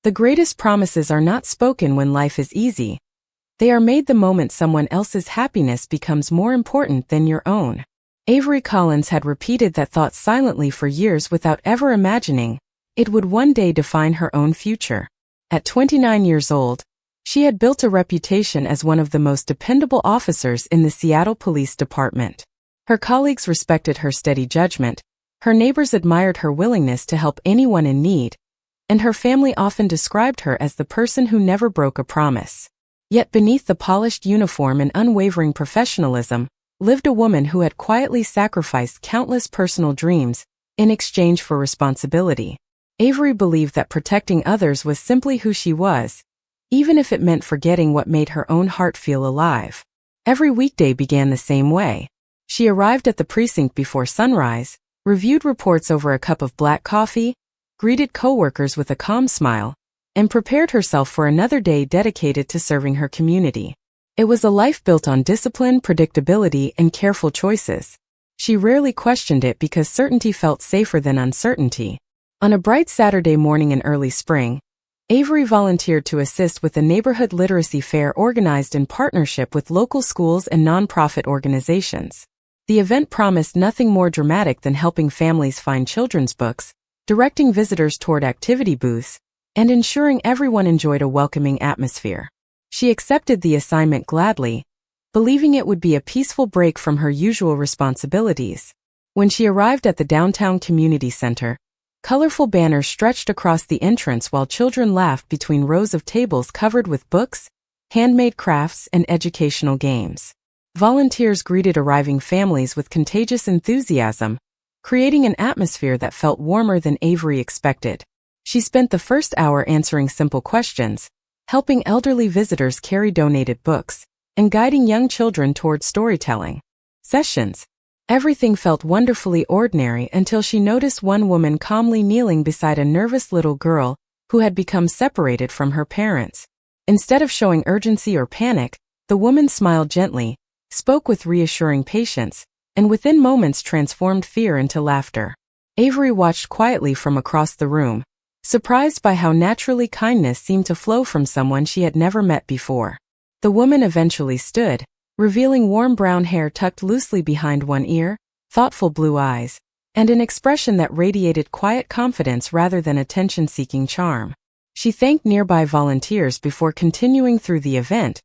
The greatest promises are not spoken when life is easy. They are made the moment someone else's happiness becomes more important than your own. Avery Collins had repeated that thought silently for years without ever imagining it would one day define her own future. At 29 years old, she had built a reputation as one of the most dependable officers in the Seattle Police Department. Her colleagues respected her steady judgment, her neighbors admired her willingness to help anyone in need, and her family often described her as the person who never broke a promise. Yet beneath the polished uniform and unwavering professionalism, lived a woman who had quietly sacrificed countless personal dreams in exchange for responsibility. Avery believed that protecting others was simply who she was, even if it meant forgetting what made her own heart feel alive. Every weekday began the same way. She arrived at the precinct before sunrise, reviewed reports over a cup of black coffee, greeted coworkers with a calm smile, and prepared herself for another day dedicated to serving her community. It was a life built on discipline, predictability, and careful choices. She rarely questioned it because certainty felt safer than uncertainty. On a bright Saturday morning in early spring, Avery volunteered to assist with a neighborhood literacy fair organized in partnership with local schools and nonprofit organizations. The event promised nothing more dramatic than helping families find children's books, directing visitors toward activity booths, and ensuring everyone enjoyed a welcoming atmosphere. She accepted the assignment gladly, believing it would be a peaceful break from her usual responsibilities. When she arrived at the downtown community center, colorful banners stretched across the entrance while children laughed between rows of tables covered with books, handmade crafts, and educational games. Volunteers greeted arriving families with contagious enthusiasm, creating an atmosphere that felt warmer than Avery expected. She spent the first hour answering simple questions, helping elderly visitors carry donated books, and guiding young children toward storytelling sessions. Everything felt wonderfully ordinary until she noticed one woman calmly kneeling beside a nervous little girl who had become separated from her parents. Instead of showing urgency or panic, the woman smiled gently, spoke with reassuring patience, and within moments transformed fear into laughter. Avery watched quietly from across the room, surprised by how naturally kindness seemed to flow from someone she had never met before. The woman eventually stood, revealing warm brown hair tucked loosely behind one ear, thoughtful blue eyes, and an expression that radiated quiet confidence rather than attention-seeking charm. She thanked nearby volunteers before continuing through the event,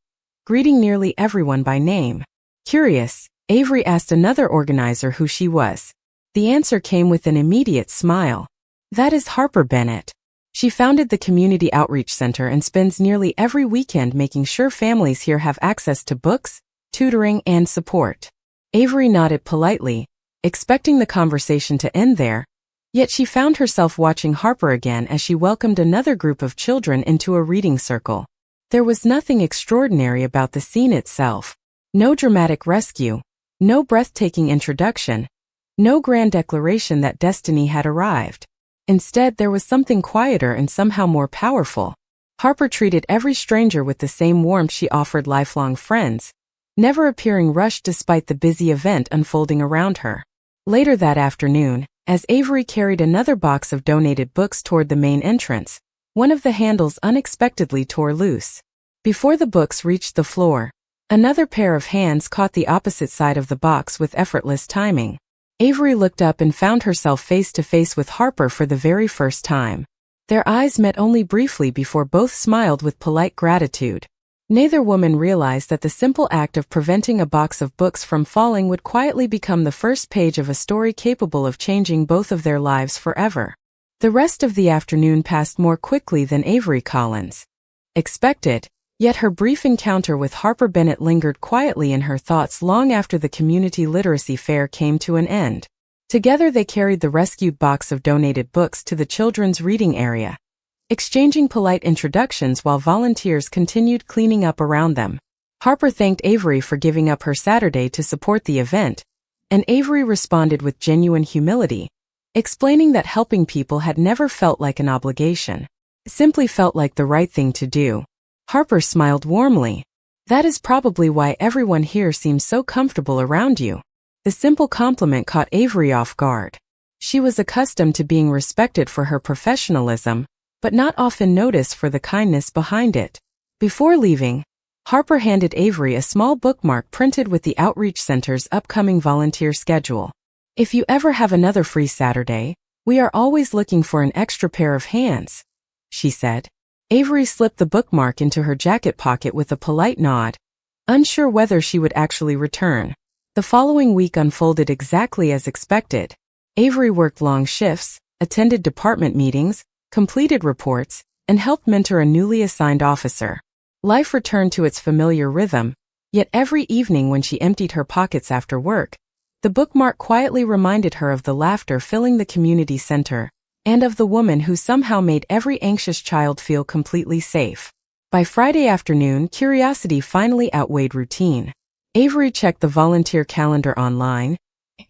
greeting nearly everyone by name. Curious, Avery asked another organizer who she was. The answer came with an immediate smile. That is Harper Bennett. She founded the Community Outreach Center and spends nearly every weekend making sure families here have access to books, tutoring, and support. Avery nodded politely, expecting the conversation to end there, yet she found herself watching Harper again as she welcomed another group of children into a reading circle. There was nothing extraordinary about the scene itself. No dramatic rescue, no breathtaking introduction, no grand declaration that destiny had arrived. Instead, there was something quieter and somehow more powerful. Harper treated every stranger with the same warmth she offered lifelong friends, never appearing rushed despite the busy event unfolding around her. Later that afternoon, as Avery carried another box of donated books toward the main entrance, one of the handles unexpectedly tore loose. Before the books reached the floor, another pair of hands caught the opposite side of the box with effortless timing. Avery looked up and found herself face to face with Harper for the very first time. Their eyes met only briefly before both smiled with polite gratitude. Neither woman realized that the simple act of preventing a box of books from falling would quietly become the first page of a story capable of changing both of their lives forever. The rest of the afternoon passed more quickly than Avery Collins expected, yet her brief encounter with Harper Bennett lingered quietly in her thoughts long after the community literacy fair came to an end. Together they carried the rescued box of donated books to the children's reading area, exchanging polite introductions while volunteers continued cleaning up around them. Harper thanked Avery for giving up her Saturday to support the event, and Avery responded with genuine humility, explaining that helping people had never felt like an obligation. It simply felt like the right thing to do. Harper smiled warmly. That is probably why everyone here seems so comfortable around you. The simple compliment caught Avery off guard. She was accustomed to being respected for her professionalism, but not often noticed for the kindness behind it. Before leaving, Harper handed Avery a small bookmark printed with the Outreach Center's upcoming volunteer schedule. "If you ever have another free Saturday, we are always looking for an extra pair of hands," she said. Avery slipped the bookmark into her jacket pocket with a polite nod, unsure whether she would actually return. The following week unfolded exactly as expected. Avery worked long shifts, attended department meetings, completed reports, and helped mentor a newly assigned officer. Life returned to its familiar rhythm, yet every evening when she emptied her pockets after work, the bookmark quietly reminded her of the laughter filling the community center, and of the woman who somehow made every anxious child feel completely safe. By Friday afternoon, curiosity finally outweighed routine. Avery checked the volunteer calendar online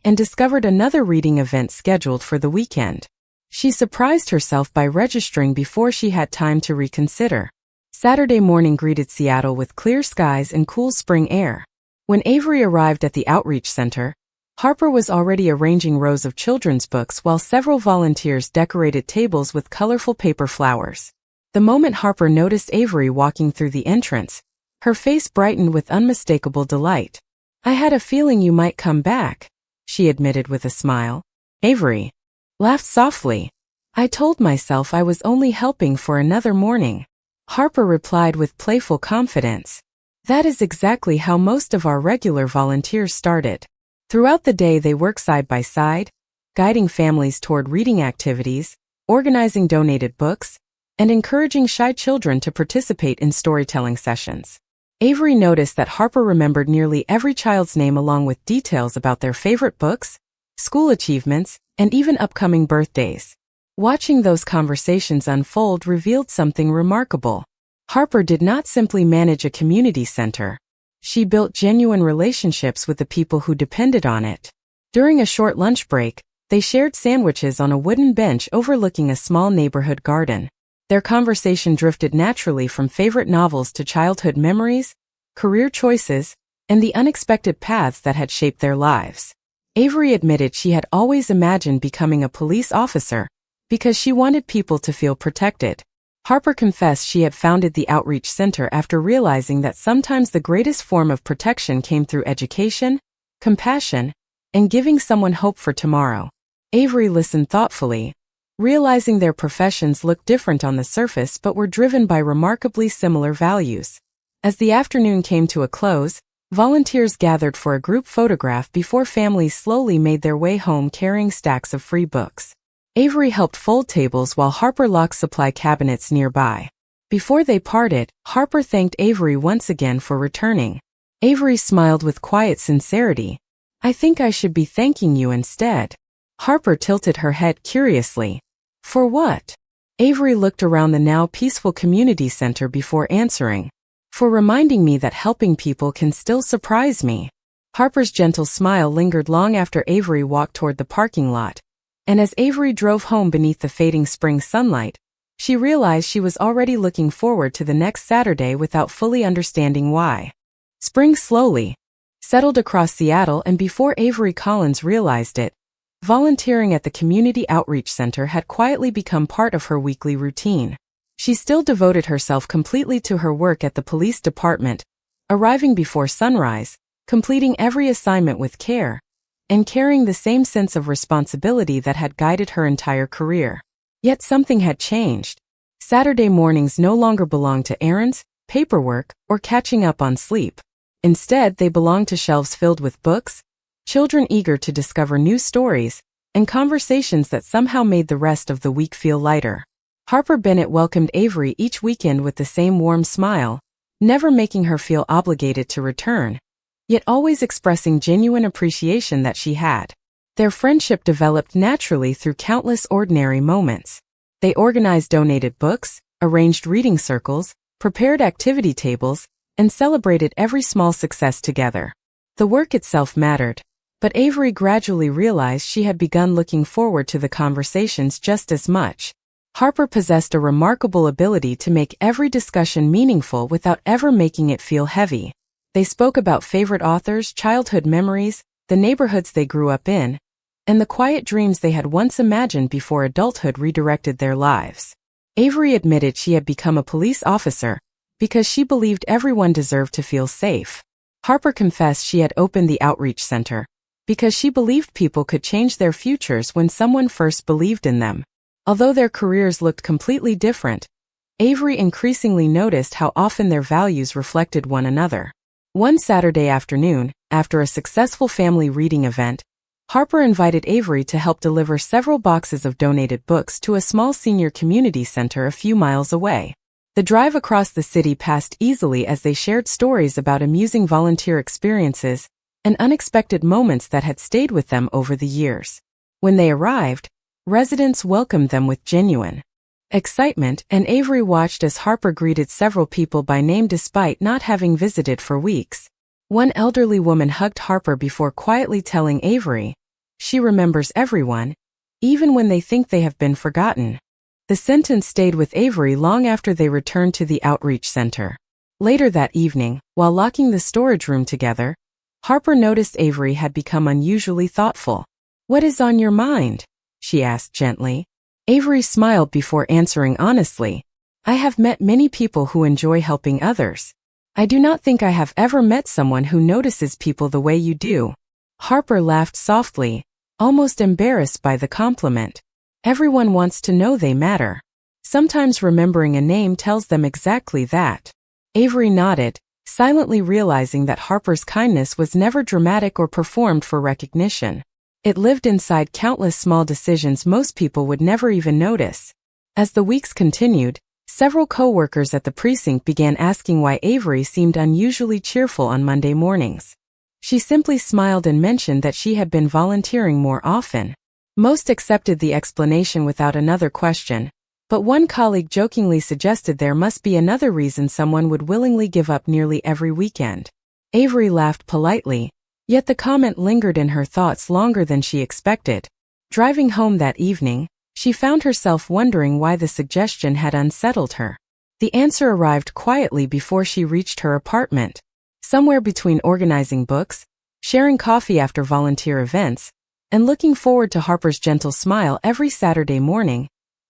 and discovered another reading event scheduled for the weekend. She surprised herself by registering before she had time to reconsider. Saturday morning greeted Seattle with clear skies and cool spring air. When Avery arrived at the Outreach Center, Harper was already arranging rows of children's books while several volunteers decorated tables with colorful paper flowers. The moment Harper noticed Avery walking through the entrance, her face brightened with unmistakable delight. "I had a feeling you might come back," she admitted with a smile. Avery laughed softly. "I told myself I was only helping for another morning," Harper replied with playful confidence. "That is exactly how most of our regular volunteers started. Throughout the day they work side by side, guiding families toward reading activities, organizing donated books, and encouraging shy children to participate in storytelling sessions." Avery noticed that Harper remembered nearly every child's name along with details about their favorite books, school achievements, and even upcoming birthdays. Watching those conversations unfold revealed something remarkable. Harper did not simply manage a community center. She built genuine relationships with the people who depended on it. During a short lunch break, they shared sandwiches on a wooden bench overlooking a small neighborhood garden. Their conversation drifted naturally from favorite novels to childhood memories, career choices, and the unexpected paths that had shaped their lives. Avery admitted she had always imagined becoming a police officer because she wanted people to feel protected. Harper confessed she had founded the Outreach Center after realizing that sometimes the greatest form of protection came through education, compassion, and giving someone hope for tomorrow. Avery listened thoughtfully, realizing their professions looked different on the surface but were driven by remarkably similar values. As the afternoon came to a close, volunteers gathered for a group photograph before families slowly made their way home carrying stacks of free books. Avery helped fold tables while Harper locked supply cabinets nearby. Before they parted, Harper thanked Avery once again for returning. Avery smiled with quiet sincerity. "I think I should be thanking you instead." Harper tilted her head curiously. "For what?" Avery looked around the now peaceful community center before answering. "For reminding me that helping people can still surprise me." Harper's gentle smile lingered long after Avery walked toward the parking lot. And as Avery drove home beneath the fading spring sunlight, she realized she was already looking forward to the next Saturday without fully understanding why. Spring slowly settled across Seattle, and before Avery Collins realized it, volunteering at the Community Outreach Center had quietly become part of her weekly routine. She still devoted herself completely to her work at the police department, arriving before sunrise, completing every assignment with care, and carrying the same sense of responsibility that had guided her entire career. Yet something had changed. Saturday mornings no longer belonged to errands, paperwork, or catching up on sleep. Instead, they belonged to shelves filled with books, children eager to discover new stories, and conversations that somehow made the rest of the week feel lighter. Harper Bennett welcomed Avery each weekend with the same warm smile, never making her feel obligated to return, yet always expressing genuine appreciation that she had. Their friendship developed naturally through countless ordinary moments. They organized donated books, arranged reading circles, prepared activity tables, and celebrated every small success together. The work itself mattered, but Avery gradually realized she had begun looking forward to the conversations just as much. Harper possessed a remarkable ability to make every discussion meaningful without ever making it feel heavy. They spoke about favorite authors, childhood memories, the neighborhoods they grew up in, and the quiet dreams they had once imagined before adulthood redirected their lives. Avery admitted she had become a police officer because she believed everyone deserved to feel safe. Harper confessed she had opened the outreach center because she believed people could change their futures when someone first believed in them. Although their careers looked completely different, Avery increasingly noticed how often their values reflected one another. One Saturday afternoon, after a successful family reading event, Harper invited Avery to help deliver several boxes of donated books to a small senior community center a few miles away. The drive across the city passed easily as they shared stories about amusing volunteer experiences and unexpected moments that had stayed with them over the years. When they arrived, residents welcomed them with genuine excitement, and Avery watched as Harper greeted several people by name despite not having visited for weeks. One elderly woman hugged Harper before quietly telling Avery she remembers everyone, even when they think they have been forgotten. The sentence stayed with Avery long after they returned to the outreach center. Later that evening, while locking the storage room together, Harper noticed Avery had become unusually thoughtful. "What is on your mind?" she asked gently. Avery smiled before answering honestly, "I have met many people who enjoy helping others. I do not think I have ever met someone who notices people the way you do." Harper laughed softly, almost embarrassed by the compliment. Everyone wants to know they matter. Sometimes remembering a name tells them exactly that. Avery nodded, silently realizing that Harper's kindness was never dramatic or performed for recognition. It lived inside countless small decisions most people would never even notice. As the weeks continued, several co-workers at the precinct began asking why Avery seemed unusually cheerful on Monday mornings. She simply smiled and mentioned that she had been volunteering more often. Most accepted the explanation without another question, but one colleague jokingly suggested there must be another reason someone would willingly give up nearly every weekend. Avery laughed politely, yet the comment lingered in her thoughts longer than she expected. Driving home that evening, she found herself wondering why the suggestion had unsettled her. The answer arrived quietly before she reached her apartment. Somewhere between organizing books, sharing coffee after volunteer events, and looking forward to Harper's gentle smile every Saturday morning,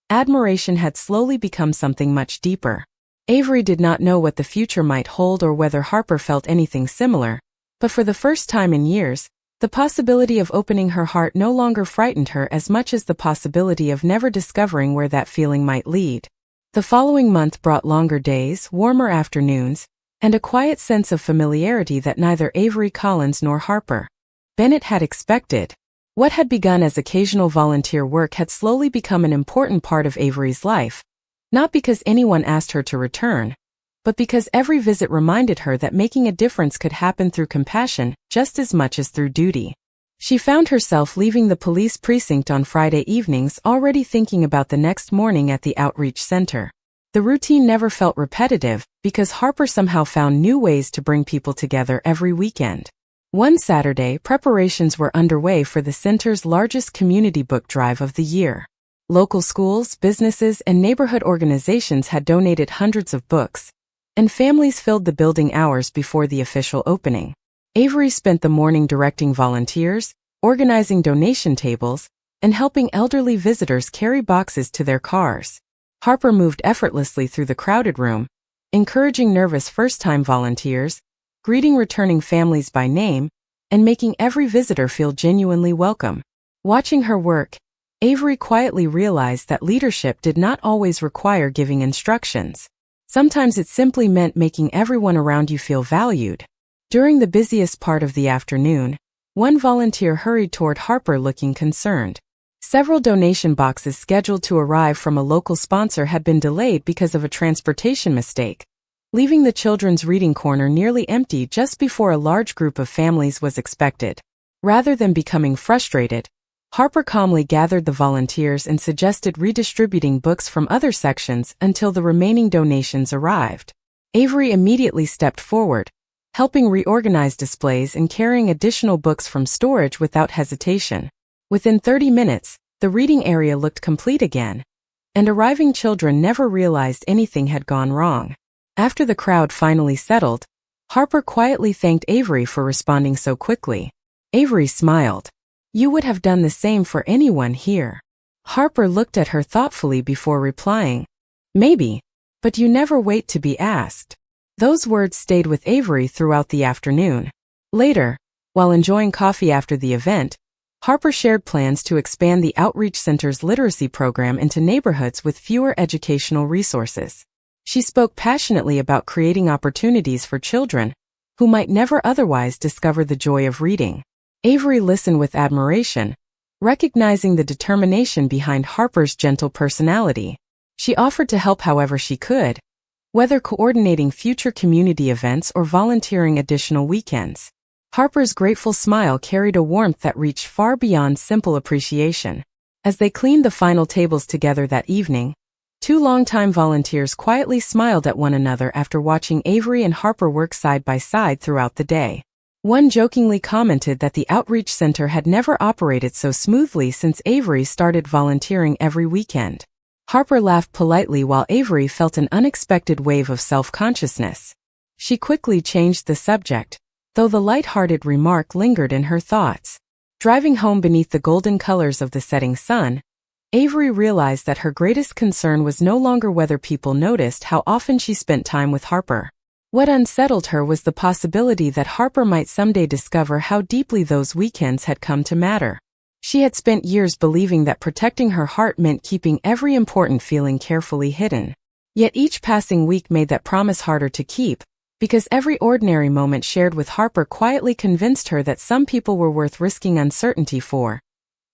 admiration had slowly become something much deeper. Avery did not know what the future might hold or whether Harper felt anything similar, but for the first time in years, the possibility of opening her heart no longer frightened her as much as the possibility of never discovering where that feeling might lead. The following month brought longer days, warmer afternoons, and a quiet sense of familiarity that neither Avery Collins nor Harper Bennett had expected. What had begun as occasional volunteer work had slowly become an important part of Avery's life, not because anyone asked her to return, but because every visit reminded her that making a difference could happen through compassion just as much as through duty. She found herself leaving the police precinct on Friday evenings already thinking about the next morning at the outreach center. The routine never felt repetitive because Harper somehow found new ways to bring people together every weekend. One Saturday, preparations were underway for the center's largest community book drive of the year. Local schools, businesses, and neighborhood organizations had donated hundreds of books, and families filled the building hours before the official opening. Avery spent the morning directing volunteers, organizing donation tables, and helping elderly visitors carry boxes to their cars. Harper moved effortlessly through the crowded room, encouraging nervous first-time volunteers, greeting returning families by name, and making every visitor feel genuinely welcome. Watching her work, Avery quietly realized that leadership did not always require giving instructions. Sometimes it simply meant making everyone around you feel valued. During the busiest part of the afternoon, one volunteer hurried toward Harper looking concerned. Several donation boxes scheduled to arrive from a local sponsor had been delayed because of a transportation mistake, leaving the children's reading corner nearly empty just before a large group of families was expected. Rather than becoming frustrated, Harper calmly gathered the volunteers and suggested redistributing books from other sections until the remaining donations arrived. Avery immediately stepped forward, helping reorganize displays and carrying additional books from storage without hesitation. Within 30 minutes, the reading area looked complete again, and arriving children never realized anything had gone wrong. After the crowd finally settled, Harper quietly thanked Avery for responding so quickly. Avery smiled. "You would have done the same for anyone here." Harper looked at her thoughtfully before replying, Maybe. But you never wait to be asked. Those words stayed with Avery throughout the afternoon. Later, while enjoying coffee after the event, Harper shared plans to expand the Outreach Center's literacy program into neighborhoods with fewer educational resources. She spoke passionately about creating opportunities for children who might never otherwise discover the joy of reading. Avery listened with admiration, recognizing the determination behind Harper's gentle personality. She offered to help however she could, whether coordinating future community events or volunteering additional weekends. Harper's grateful smile carried a warmth that reached far beyond simple appreciation. As they cleaned the final tables together that evening, two longtime volunteers quietly smiled at one another after watching Avery and Harper work side by side throughout the day. One jokingly commented that the Outreach Center had never operated so smoothly since Avery started volunteering every weekend. Harper laughed politely while Avery felt an unexpected wave of self-consciousness. She quickly changed the subject, though the light-hearted remark lingered in her thoughts. Driving home beneath the golden colors of the setting sun, Avery realized that her greatest concern was no longer whether people noticed how often she spent time with Harper. What unsettled her was the possibility that Harper might someday discover how deeply those weekends had come to matter. She had spent years believing that protecting her heart meant keeping every important feeling carefully hidden. Yet each passing week made that promise harder to keep, because every ordinary moment shared with Harper quietly convinced her that some people were worth risking uncertainty for,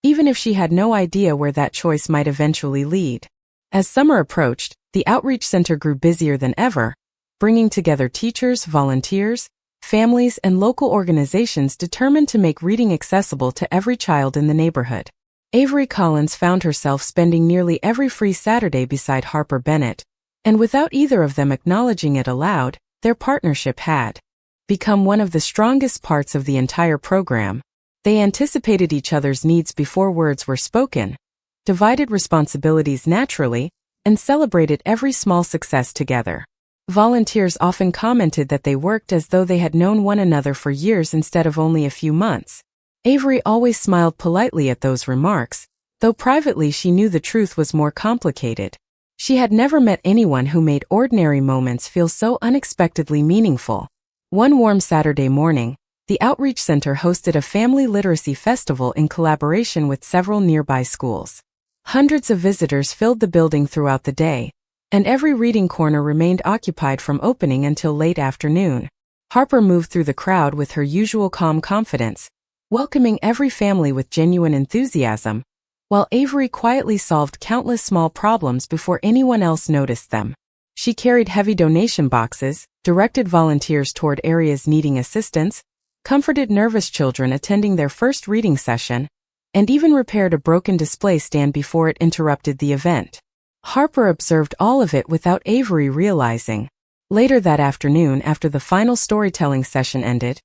even if she had no idea where that choice might eventually lead. As summer approached, the Outreach Center grew busier than ever, bringing together teachers, volunteers, families, and local organizations determined to make reading accessible to every child in the neighborhood. Avery Collins found herself spending nearly every free Saturday beside Harper Bennett, and without either of them acknowledging it aloud, their partnership had become one of the strongest parts of the entire program. They anticipated each other's needs before words were spoken, divided responsibilities naturally, and celebrated every small success together. Volunteers often commented that they worked as though they had known one another for years instead of only a few months. Avery always smiled politely at those remarks, though privately she knew the truth was more complicated. She had never met anyone who made ordinary moments feel so unexpectedly meaningful. One warm Saturday morning, the Outreach Center hosted a family literacy festival in collaboration with several nearby schools. Hundreds of visitors filled the building throughout the day, and every reading corner remained occupied from opening until late afternoon. Harper moved through the crowd with her usual calm confidence, welcoming every family with genuine enthusiasm, while Avery quietly solved countless small problems before anyone else noticed them. She carried heavy donation boxes, directed volunteers toward areas needing assistance, comforted nervous children attending their first reading session, and even repaired a broken display stand before it interrupted the event. Harper observed all of it without Avery realizing. Later that afternoon, after the final storytelling session ended,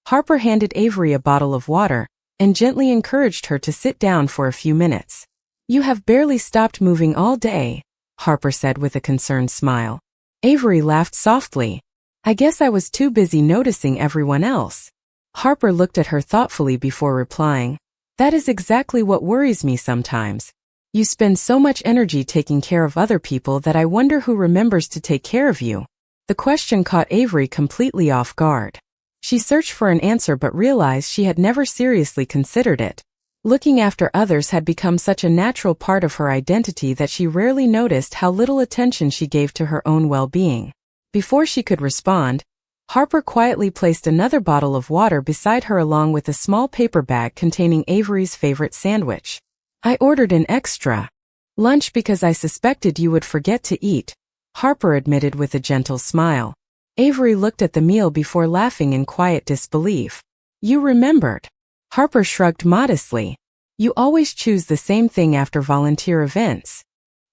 Harper handed Avery a bottle of water and gently encouraged her to sit down for a few minutes. "You have barely stopped moving all day," Harper said with a concerned smile. Avery laughed softly. "I guess I was too busy noticing everyone else." Harper looked at her thoughtfully before replying, "That is exactly what worries me sometimes. You spend so much energy taking care of other people that I wonder who remembers to take care of you." The question caught Avery completely off guard. She searched for an answer but realized she had never seriously considered it. Looking after others had become such a natural part of her identity that she rarely noticed how little attention she gave to her own well-being. Before she could respond, Harper quietly placed another bottle of water beside her along with a small paper bag containing Avery's favorite sandwich. "I ordered an extra lunch because I suspected you would forget to eat," Harper admitted with a gentle smile. Avery looked at the meal before laughing in quiet disbelief. "You remembered." Harper shrugged modestly. "You always choose the same thing after volunteer events."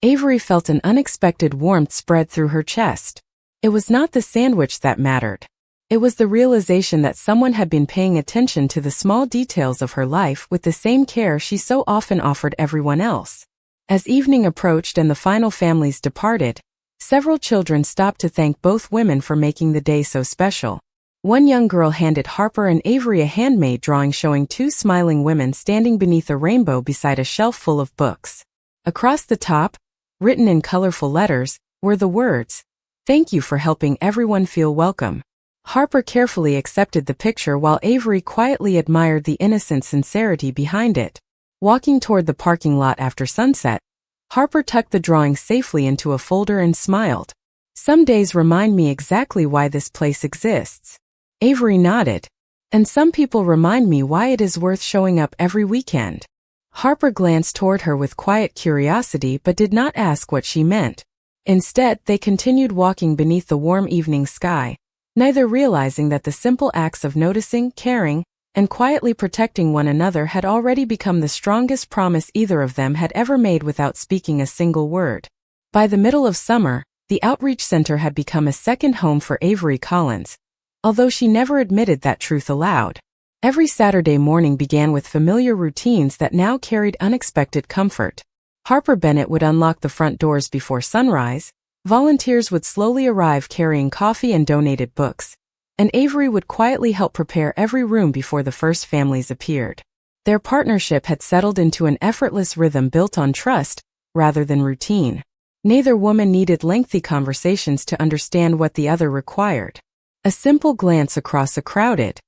Avery felt an unexpected warmth spread through her chest. It was not the sandwich that mattered. It was the realization that someone had been paying attention to the small details of her life with the same care she so often offered everyone else. As evening approached and the final families departed, several children stopped to thank both women for making the day so special. One young girl handed Harper and Avery a handmade drawing showing two smiling women standing beneath a rainbow beside a shelf full of books. Across the top, written in colorful letters, were the words, "Thank you for helping everyone feel welcome." Harper carefully accepted the picture while Avery quietly admired the innocent sincerity behind it. Walking toward the parking lot after sunset, Harper tucked the drawing safely into a folder and smiled. "Some days remind me exactly why this place exists." Avery nodded. "And some people remind me why it is worth showing up every weekend." Harper glanced toward her with quiet curiosity but did not ask what she meant. Instead, they continued walking beneath the warm evening sky, neither realizing that the simple acts of noticing, caring, and quietly protecting one another had already become the strongest promise either of them had ever made without speaking a single word. By the middle of summer, the Outreach Center had become a second home for Avery Collins, although she never admitted that truth aloud. Every Saturday morning began with familiar routines that now carried unexpected comfort. Harper Bennett would unlock the front doors before sunrise, volunteers would slowly arrive carrying coffee and donated books, and Avery would quietly help prepare every room before the first families appeared. Their partnership had settled into an effortless rhythm built on trust, rather than routine. Neither woman needed lengthy conversations to understand what the other required. A simple glance across a crowded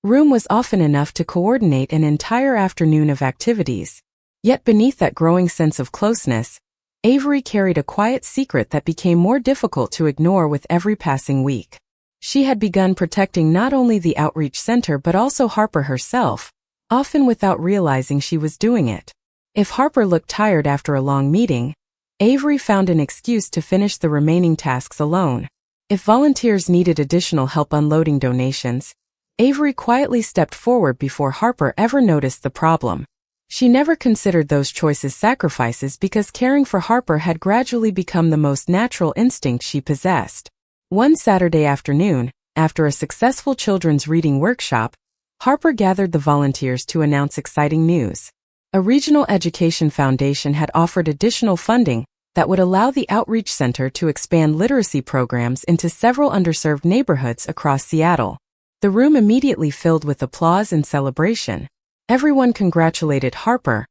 room was often enough to coordinate an entire afternoon of activities. Yet beneath that growing sense of closeness, Avery carried a quiet secret that became more difficult to ignore with every passing week. She had begun protecting not only the Outreach Center but also Harper herself, often without realizing she was doing it. If Harper looked tired after a long meeting, Avery found an excuse to finish the remaining tasks alone. If volunteers needed additional help unloading donations, Avery quietly stepped forward before Harper ever noticed the problem. She never considered those choices sacrifices because caring for Harper had gradually become the most natural instinct she possessed. One Saturday afternoon, after a successful children's reading workshop, Harper gathered the volunteers to announce exciting news. A regional education foundation had offered additional funding that would allow the Outreach Center to expand literacy programs into several underserved neighborhoods across Seattle. The room immediately filled with applause and celebration. Everyone congratulated Harper,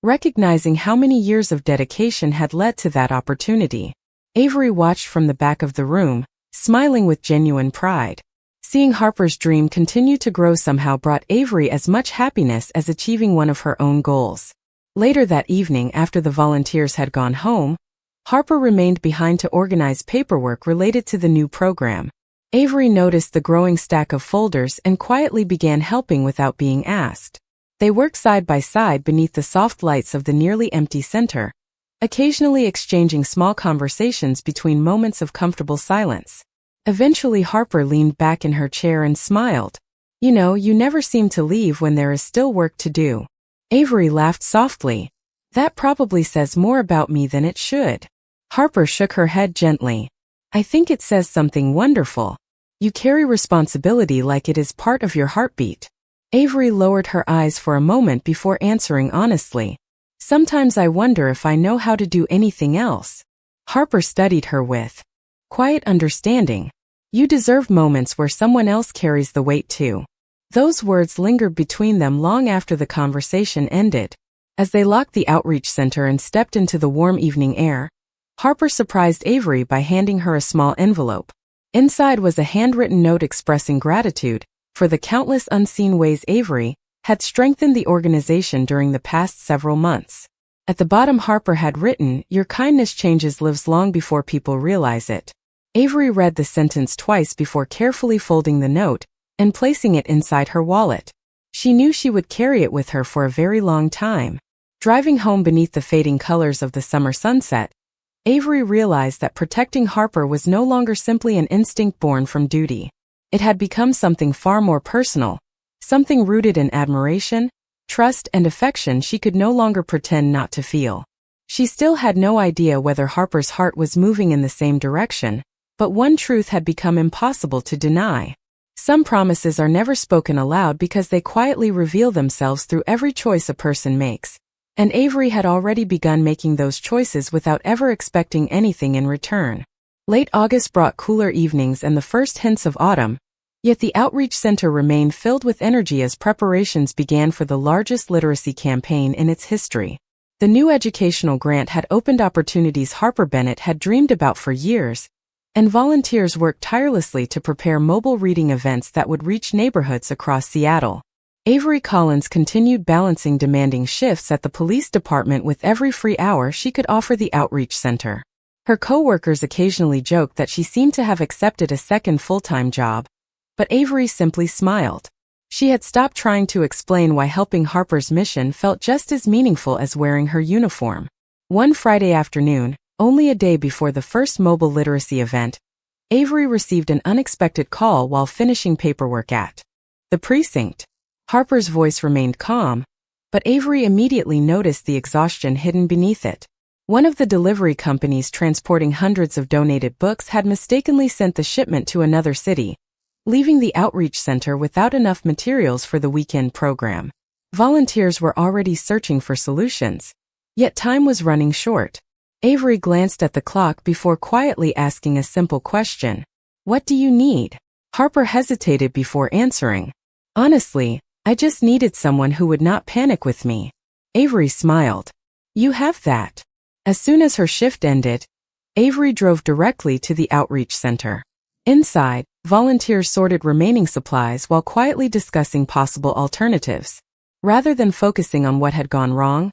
recognizing how many years of dedication had led to that opportunity. Avery watched from the back of the room, smiling with genuine pride. Seeing Harper's dream continue to grow somehow brought Avery as much happiness as achieving one of her own goals. Later that evening, after the volunteers had gone home, Harper remained behind to organize paperwork related to the new program. Avery noticed the growing stack of folders and quietly began helping without being asked. They worked side by side beneath the soft lights of the nearly empty center, occasionally exchanging small conversations between moments of comfortable silence. Eventually Harper leaned back in her chair and smiled. "You know, you never seem to leave when there is still work to do." Avery laughed softly. "That probably says more about me than it should." Harper shook her head gently. "I think it says something wonderful. You carry responsibility like it is part of your heartbeat." Avery lowered her eyes for a moment before answering honestly. "Sometimes I wonder if I know how to do anything else." Harper studied her with quiet understanding. "You deserve moments where someone else carries the weight too." Those words lingered between them long after the conversation ended. As they locked the Outreach Center and stepped into the warm evening air, Harper surprised Avery by handing her a small envelope. Inside was a handwritten note expressing gratitude for the countless unseen ways Avery had strengthened the organization during the past several months. At the bottom Harper had written, "Your kindness changes lives long before people realize it." Avery read the sentence twice before carefully folding the note and placing it inside her wallet. She knew she would carry it with her for a very long time. Driving home beneath the fading colors of the summer sunset, Avery realized that protecting Harper was no longer simply an instinct born from duty. It had become something far more personal, something rooted in admiration, trust, and affection she could no longer pretend not to feel. She still had no idea whether Harper's heart was moving in the same direction, but one truth had become impossible to deny. Some promises are never spoken aloud because they quietly reveal themselves through every choice a person makes. And Avery had already begun making those choices without ever expecting anything in return. Late August brought cooler evenings and the first hints of autumn, yet the Outreach Center remained filled with energy as preparations began for the largest literacy campaign in its history. The new educational grant had opened opportunities Harper Bennett had dreamed about for years, and volunteers worked tirelessly to prepare mobile reading events that would reach neighborhoods across Seattle. Avery Collins continued balancing demanding shifts at the police department with every free hour she could offer the outreach center. Her co-workers occasionally joked that she seemed to have accepted a second full-time job, but Avery simply smiled. She had stopped trying to explain why helping Harper's mission felt just as meaningful as wearing her uniform. One Friday afternoon, only a day before the first mobile literacy event, Avery received an unexpected call while finishing paperwork at the precinct. Harper's voice remained calm, but Avery immediately noticed the exhaustion hidden beneath it. One of the delivery companies transporting hundreds of donated books had mistakenly sent the shipment to another city, leaving the outreach center without enough materials for the weekend program. Volunteers were already searching for solutions, yet time was running short. Avery glanced at the clock before quietly asking a simple question. "What do you need?" Harper hesitated before answering. "Honestly, I just needed someone who would not panic with me." Avery smiled. "You have that." As soon as her shift ended, Avery drove directly to the outreach center. Inside, volunteers sorted remaining supplies while quietly discussing possible alternatives. Rather than focusing on what had gone wrong,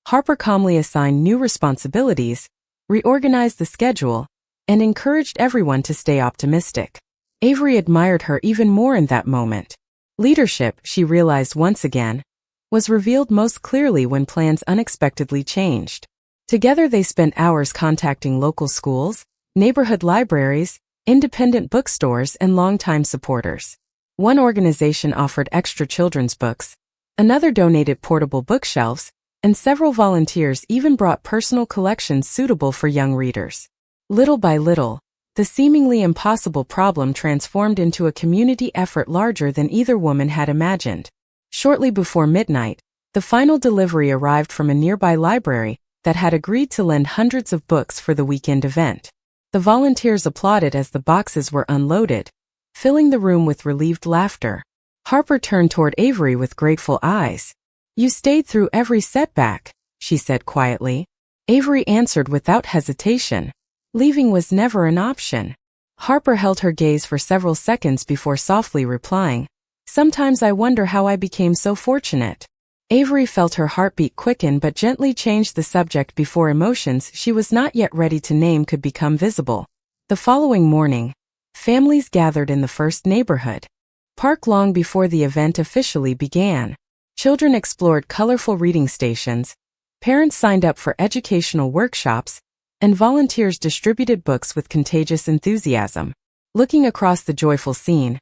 Harper calmly assigned new responsibilities, reorganized the schedule, and encouraged everyone to stay optimistic. Avery admired her even more in that moment. Leadership, she realized once again, was revealed most clearly when plans unexpectedly changed. Together they spent hours contacting local schools, neighborhood libraries, independent bookstores, and longtime supporters. One organization offered extra children's books, another donated portable bookshelves, and several volunteers even brought personal collections suitable for young readers. Little by little, the seemingly impossible problem transformed into a community effort larger than either woman had imagined. Shortly before midnight, the final delivery arrived from a nearby library that had agreed to lend hundreds of books for the weekend event. The volunteers applauded as the boxes were unloaded, filling the room with relieved laughter. Harper turned toward Avery with grateful eyes. "You stayed through every setback," she said quietly. Avery answered without hesitation. Leaving was never an option. Harper held her gaze for several seconds before softly replying, "Sometimes I wonder how I became so fortunate." Avery felt her heartbeat quicken but gently changed the subject before emotions she was not yet ready to name could become visible. The following morning, families gathered in the first neighborhood park long before the event officially began. Children explored colorful reading stations, parents signed up for educational workshops, and volunteers distributed books with contagious enthusiasm. Looking across the joyful scene,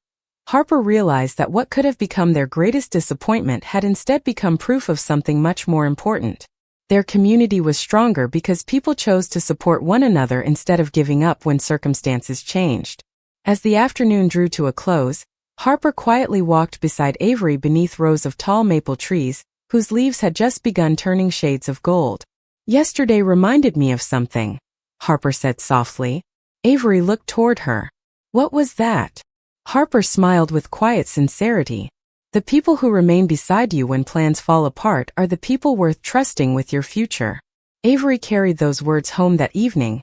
Harper realized that what could have become their greatest disappointment had instead become proof of something much more important. Their community was stronger because people chose to support one another instead of giving up when circumstances changed. As the afternoon drew to a close, Harper quietly walked beside Avery beneath rows of tall maple trees, whose leaves had just begun turning shades of gold. "Yesterday reminded me of something," Harper said softly. Avery looked toward her. "What was that?" Harper smiled with quiet sincerity. "The people who remain beside you when plans fall apart are the people worth trusting with your future." Avery carried those words home that evening,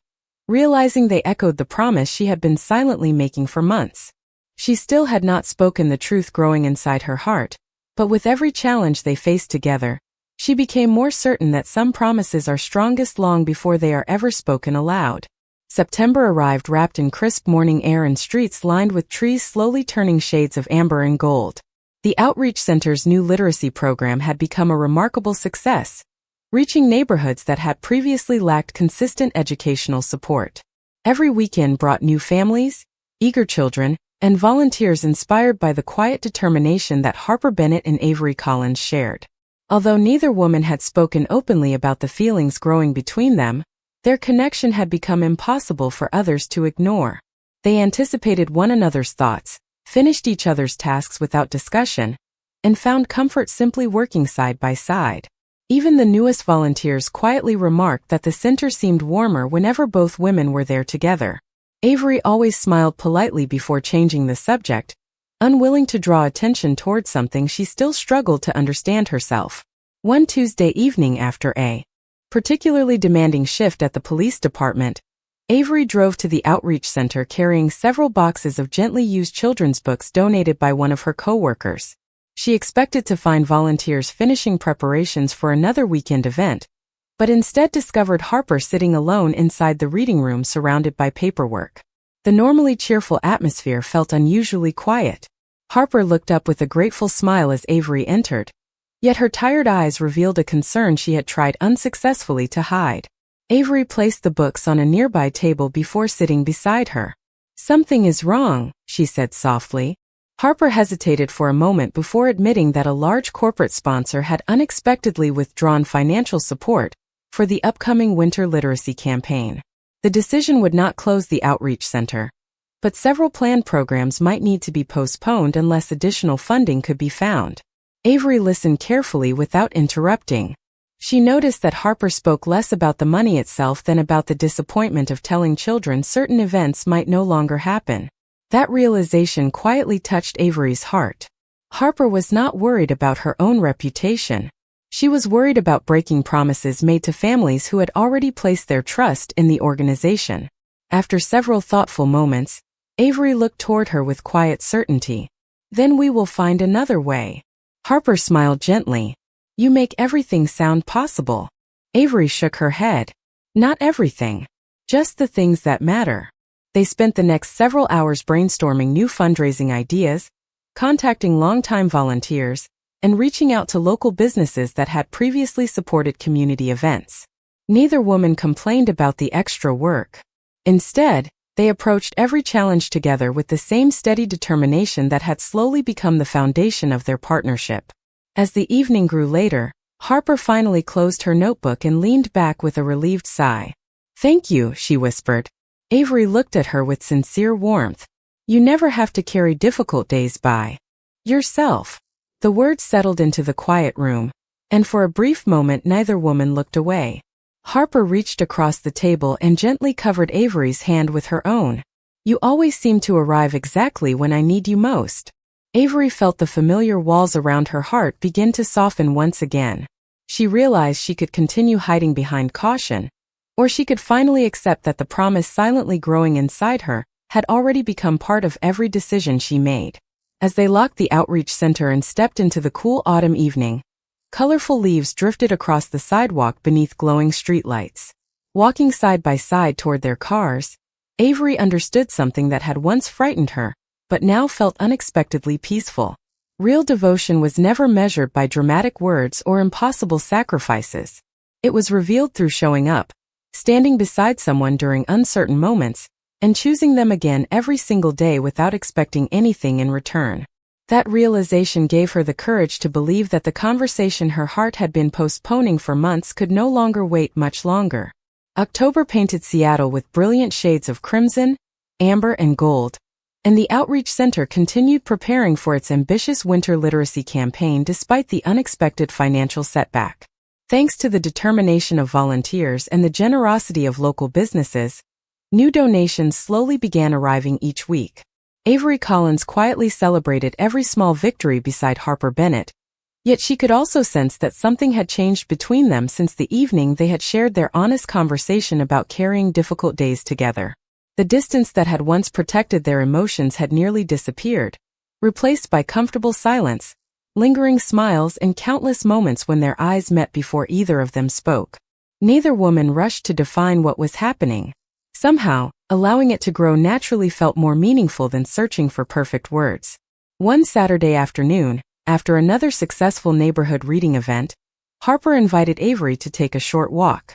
realizing they echoed the promise she had been silently making for months. She still had not spoken the truth growing inside her heart, but with every challenge they faced together, she became more certain that some promises are strongest long before they are ever spoken aloud. September arrived wrapped in crisp morning air and streets lined with trees slowly turning shades of amber and gold. The Outreach Center's new literacy program had become a remarkable success, reaching neighborhoods that had previously lacked consistent educational support. Every weekend brought new families, eager children, and volunteers inspired by the quiet determination that Harper Bennett and Avery Collins shared. Although neither woman had spoken openly about the feelings growing between them, their connection had become impossible for others to ignore. They anticipated one another's thoughts, finished each other's tasks without discussion, and found comfort simply working side by side. Even the newest volunteers quietly remarked that the center seemed warmer whenever both women were there together. Avery always smiled politely before changing the subject, unwilling to draw attention toward something she still struggled to understand herself. One Tuesday evening after a particularly demanding shift at the police department, Avery drove to the outreach center carrying several boxes of gently used children's books donated by one of her co-workers. She expected to find volunteers finishing preparations for another weekend event, but instead discovered Harper sitting alone inside the reading room surrounded by paperwork. The normally cheerful atmosphere felt unusually quiet. Harper looked up with a grateful smile as Avery entered, yet her tired eyes revealed a concern she had tried unsuccessfully to hide. Avery placed the books on a nearby table before sitting beside her. "Something is wrong," she said softly. Harper hesitated for a moment before admitting that a large corporate sponsor had unexpectedly withdrawn financial support for the upcoming winter literacy campaign. The decision would not close the outreach center, but several planned programs might need to be postponed unless additional funding could be found. Avery listened carefully without interrupting. She noticed that Harper spoke less about the money itself than about the disappointment of telling children certain events might no longer happen. That realization quietly touched Avery's heart. Harper was not worried about her own reputation. She was worried about breaking promises made to families who had already placed their trust in the organization. After several thoughtful moments, Avery looked toward her with quiet certainty. "Then we will find another way." Harper smiled gently. "You make everything sound possible." Avery shook her head. "Not everything. Just the things that matter." They spent the next several hours brainstorming new fundraising ideas, contacting longtime volunteers, and reaching out to local businesses that had previously supported community events. Neither woman complained about the extra work. Instead, they approached every challenge together with the same steady determination that had slowly become the foundation of their partnership. As the evening grew later, Harper finally closed her notebook and leaned back with a relieved sigh. "Thank you," she whispered. Avery looked at her with sincere warmth. "You never have to carry difficult days by yourself." The words settled into the quiet room, and for a brief moment neither woman looked away. Harper reached across the table and gently covered Avery's hand with her own. "You always seem to arrive exactly when I need you most." Avery felt the familiar walls around her heart begin to soften once again. She realized she could continue hiding behind caution, or she could finally accept that the promise silently growing inside her had already become part of every decision she made. As they locked the outreach center and stepped into the cool autumn evening, colorful leaves drifted across the sidewalk beneath glowing streetlights. Walking side by side toward their cars, Avery understood something that had once frightened her, but now felt unexpectedly peaceful. Real devotion was never measured by dramatic words or impossible sacrifices. It was revealed through showing up, standing beside someone during uncertain moments, and choosing them again every single day without expecting anything in return. That realization gave her the courage to believe that the conversation her heart had been postponing for months could no longer wait much longer. October painted Seattle with brilliant shades of crimson, amber, and gold, and the Outreach Center continued preparing for its ambitious winter literacy campaign despite the unexpected financial setback. Thanks to the determination of volunteers and the generosity of local businesses, new donations slowly began arriving each week. Avery Collins quietly celebrated every small victory beside Harper Bennett, yet she could also sense that something had changed between them since the evening they had shared their honest conversation about carrying difficult days together. The distance that had once protected their emotions had nearly disappeared, replaced by comfortable silence, lingering smiles, and countless moments when their eyes met before either of them spoke. Neither woman rushed to define what was happening. Somehow, allowing it to grow naturally felt more meaningful than searching for perfect words. One Saturday afternoon, after another successful neighborhood reading event, Harper invited Avery to take a short walk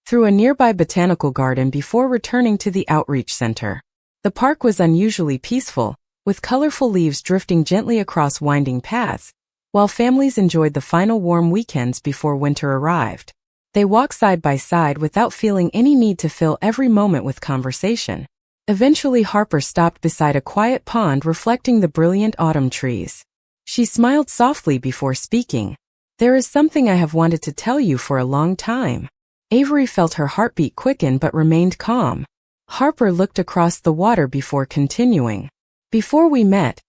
through a nearby botanical garden before returning to the outreach center. The park was unusually peaceful, with colorful leaves drifting gently across winding paths, while families enjoyed the final warm weekends before winter arrived. They walked side by side without feeling any need to fill every moment with conversation. Eventually Harper stopped beside a quiet pond reflecting the brilliant autumn trees. She smiled softly before speaking. "There is something I have wanted to tell you for a long time." Avery felt her heartbeat quicken but remained calm. Harper looked across the water before continuing. "Before we met,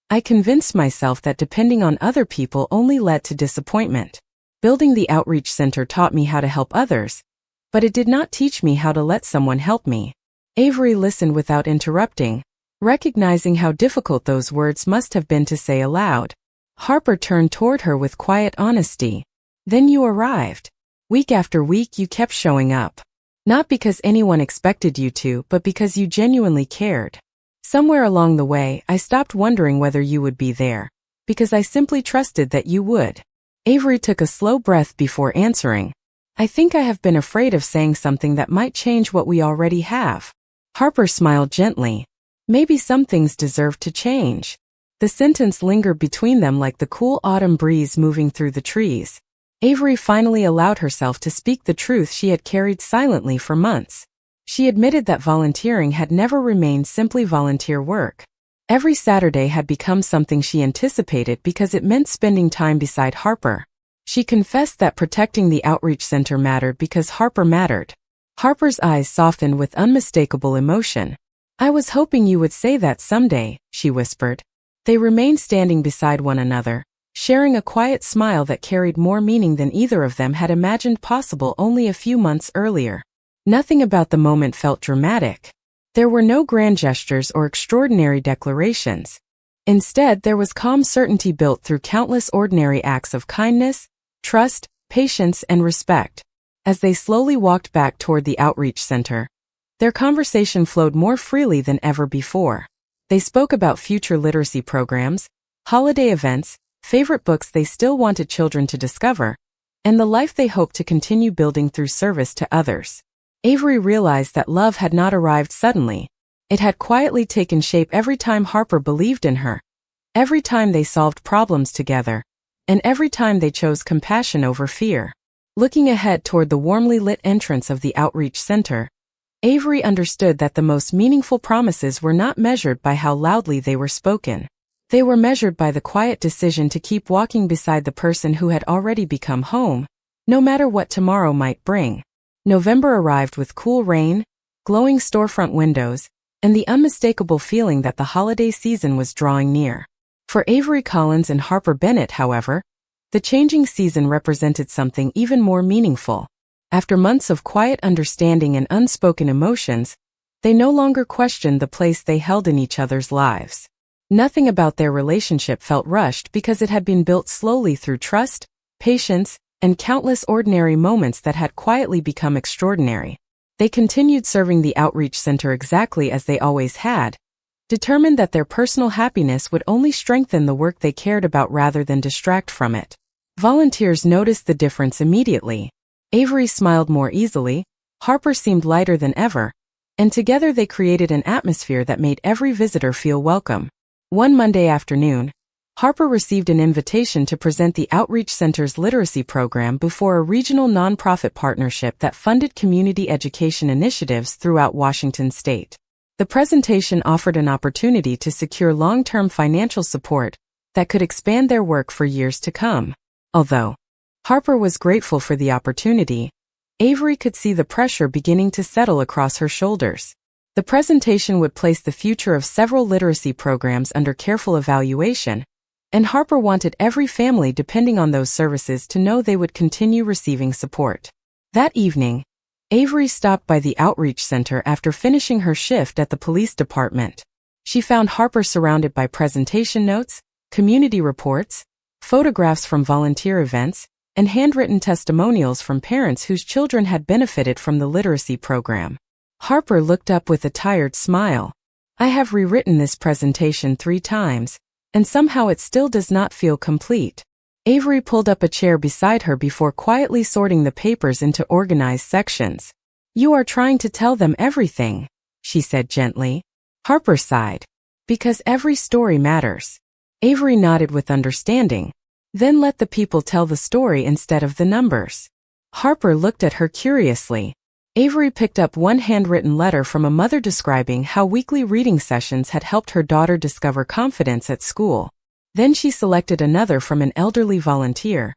I convinced myself that depending on other people only led to disappointment. Building the outreach center taught me how to help others, but it did not teach me how to let someone help me. Avery listened without interrupting, recognizing how difficult those words must have been to say aloud. Harper turned toward her with quiet honesty. Then you arrived. Week after week you kept showing up. Not because anyone expected you to, but because you genuinely cared. Somewhere along the way, I stopped wondering whether you would be there, because I simply trusted that you would. Avery took a slow breath before answering. I think I have been afraid of saying something that might change what we already have. Harper smiled gently. Maybe some things deserve to change. The sentence lingered between them like the cool autumn breeze moving through the trees. Avery finally allowed herself to speak the truth she had carried silently for months. She admitted that volunteering had never remained simply volunteer work. Every Saturday had become something she anticipated because it meant spending time beside Harper. She confessed that protecting the outreach center mattered because Harper mattered. Harper's eyes softened with unmistakable emotion. I was hoping you would say that someday, she whispered. They remained standing beside one another, sharing a quiet smile that carried more meaning than either of them had imagined possible only a few months earlier. Nothing about the moment felt dramatic. There were no grand gestures or extraordinary declarations. Instead, there was calm certainty built through countless ordinary acts of kindness, trust, patience, and respect. As they slowly walked back toward the outreach center, their conversation flowed more freely than ever before. They spoke about future literacy programs, holiday events, favorite books they still wanted children to discover, and the life they hoped to continue building through service to others. Avery realized that love had not arrived suddenly. It had quietly taken shape every time Harper believed in her, every time they solved problems together, and every time they chose compassion over fear. Looking ahead toward the warmly lit entrance of the outreach center, Avery understood that the most meaningful promises were not measured by how loudly they were spoken. They were measured by the quiet decision to keep walking beside the person who had already become home, no matter what tomorrow might bring. November arrived with cool rain, glowing storefront windows, and the unmistakable feeling that the holiday season was drawing near. For Avery Collins and Harper Bennett, however, the changing season represented something even more meaningful. After months of quiet understanding and unspoken emotions, they no longer questioned the place they held in each other's lives. Nothing about their relationship felt rushed because it had been built slowly through trust, patience, and countless ordinary moments that had quietly become extraordinary. They continued serving the outreach center exactly as they always had, determined that their personal happiness would only strengthen the work they cared about rather than distract from it. Volunteers noticed the difference immediately. Avery smiled more easily, Harper seemed lighter than ever, and together they created an atmosphere that made every visitor feel welcome. One Monday afternoon, Harper received an invitation to present the Outreach Center's literacy program before a regional nonprofit partnership that funded community education initiatives throughout Washington state. The presentation offered an opportunity to secure long-term financial support that could expand their work for years to come. Although Harper was grateful for the opportunity, Avery could see the pressure beginning to settle across her shoulders. The presentation would place the future of several literacy programs under careful evaluation, and Harper wanted every family depending on those services to know they would continue receiving support. That evening, Avery stopped by the outreach center after finishing her shift at the police department. She found Harper surrounded by presentation notes, community reports, photographs from volunteer events, and handwritten testimonials from parents whose children had benefited from the literacy program. Harper looked up with a tired smile. I have rewritten this presentation 3 times, and somehow it still does not feel complete. Avery pulled up a chair beside her before quietly sorting the papers into organized sections. You are trying to tell them everything, she said gently. Harper sighed. Because every story matters. Avery nodded with understanding. Then let the people tell the story instead of the numbers. Harper looked at her curiously. Avery picked up one handwritten letter from a mother describing how weekly reading sessions had helped her daughter discover confidence at school. Then she selected another from an elderly volunteer,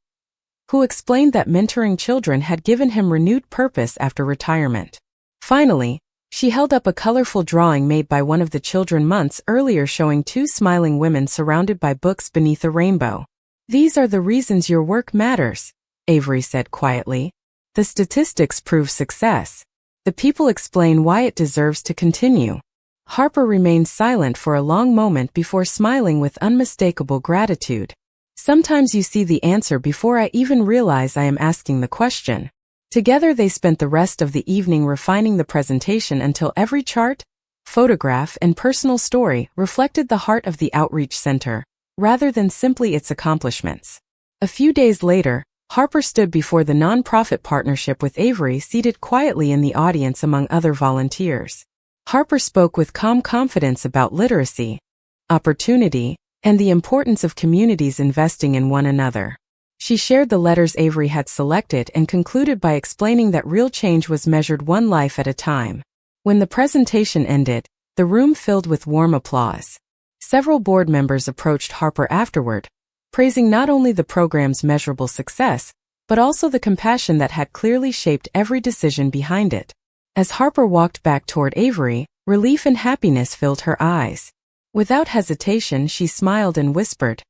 who explained that mentoring children had given him renewed purpose after retirement. Finally, she held up a colorful drawing made by one of the children months earlier showing 2 smiling women surrounded by books beneath a rainbow. These are the reasons your work matters, Avery said quietly. The statistics prove success. The people explain why it deserves to continue. Harper remained silent for a long moment before smiling with unmistakable gratitude. Sometimes you see the answer before I even realize I am asking the question. Together they spent the rest of the evening refining the presentation until every chart, photograph, and personal story reflected the heart of the Outreach Center, rather than simply its accomplishments. A few days later, Harper stood before the nonprofit partnership with Avery seated quietly in the audience among other volunteers. Harper spoke with calm confidence about literacy, opportunity, and the importance of communities investing in one another. She shared the letters Avery had selected and concluded by explaining that real change was measured one life at a time. When the presentation ended, the room filled with warm applause. Several board members approached Harper afterward, praising not only the program's measurable success, but also the compassion that had clearly shaped every decision behind it. As Harper walked back toward Avery, relief and happiness filled her eyes. Without hesitation, she smiled and whispered,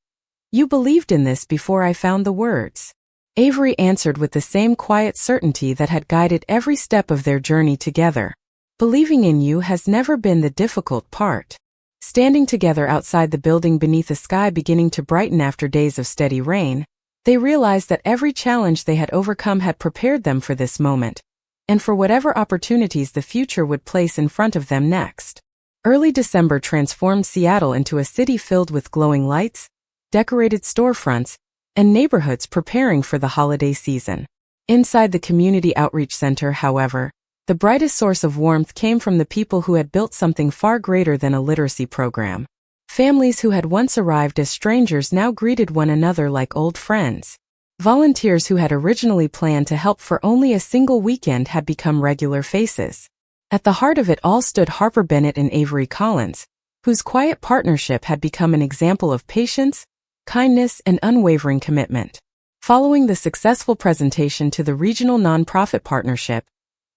"You believed in this before I found the words." Avery answered with the same quiet certainty that had guided every step of their journey together. Believing in you has never been the difficult part. Standing together outside the building beneath a sky beginning to brighten after days of steady rain, they realized that every challenge they had overcome had prepared them for this moment, and for whatever opportunities the future would place in front of them next. Early December transformed Seattle into a city filled with glowing lights, decorated storefronts, and neighborhoods preparing for the holiday season. Inside the Community Outreach Center, however, the brightest source of warmth came from the people who had built something far greater than a literacy program. Families who had once arrived as strangers now greeted one another like old friends. Volunteers who had originally planned to help for only a single weekend had become regular faces. At the heart of it all stood Harper Bennett and Avery Collins, whose quiet partnership had become an example of patience, kindness, and unwavering commitment. Following the successful presentation to the regional nonprofit partnership,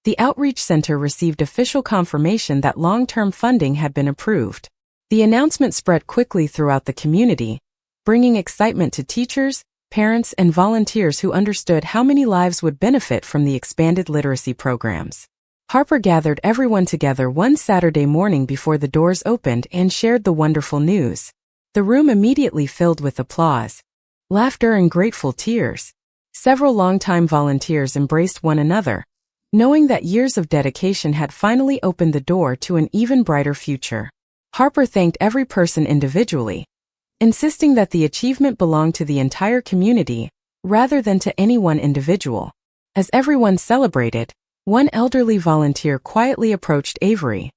the Outreach Center received official confirmation that long-term funding had been approved. The announcement spread quickly throughout the community, bringing excitement to teachers, parents, and volunteers who understood how many lives would benefit from the expanded literacy programs. Harper gathered everyone together one Saturday morning before the doors opened and shared the wonderful news. The room immediately filled with applause, laughter, and grateful tears. Several longtime volunteers embraced one another, knowing that years of dedication had finally opened the door to an even brighter future. Harper thanked every person individually, insisting that the achievement belonged to the entire community, rather than to any one individual. As everyone celebrated, one elderly volunteer quietly approached Avery.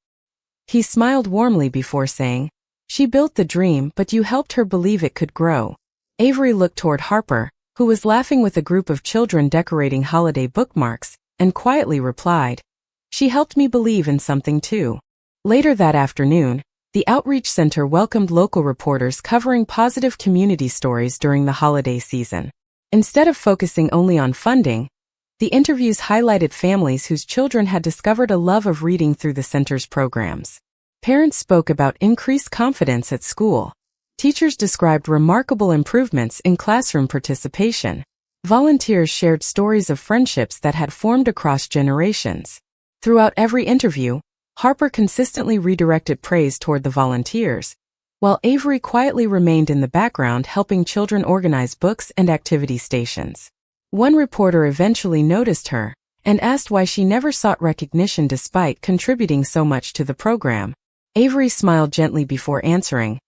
He smiled warmly before saying, "She built the dream, but you helped her believe it could grow." Avery looked toward Harper, who was laughing with a group of children decorating holiday bookmarks, and quietly replied, "She helped me believe in something too." Later that afternoon, the Outreach Center welcomed local reporters covering positive community stories during the holiday season. Instead of focusing only on funding, the interviews highlighted families whose children had discovered a love of reading through the center's programs. Parents spoke about increased confidence at school. Teachers described remarkable improvements in classroom participation. Volunteers shared stories of friendships that had formed across generations. Throughout every interview, Harper consistently redirected praise toward the volunteers, while Avery quietly remained in the background helping children organize books and activity stations. One reporter eventually noticed her and asked why she never sought recognition despite contributing so much to the program. Avery smiled gently before answering,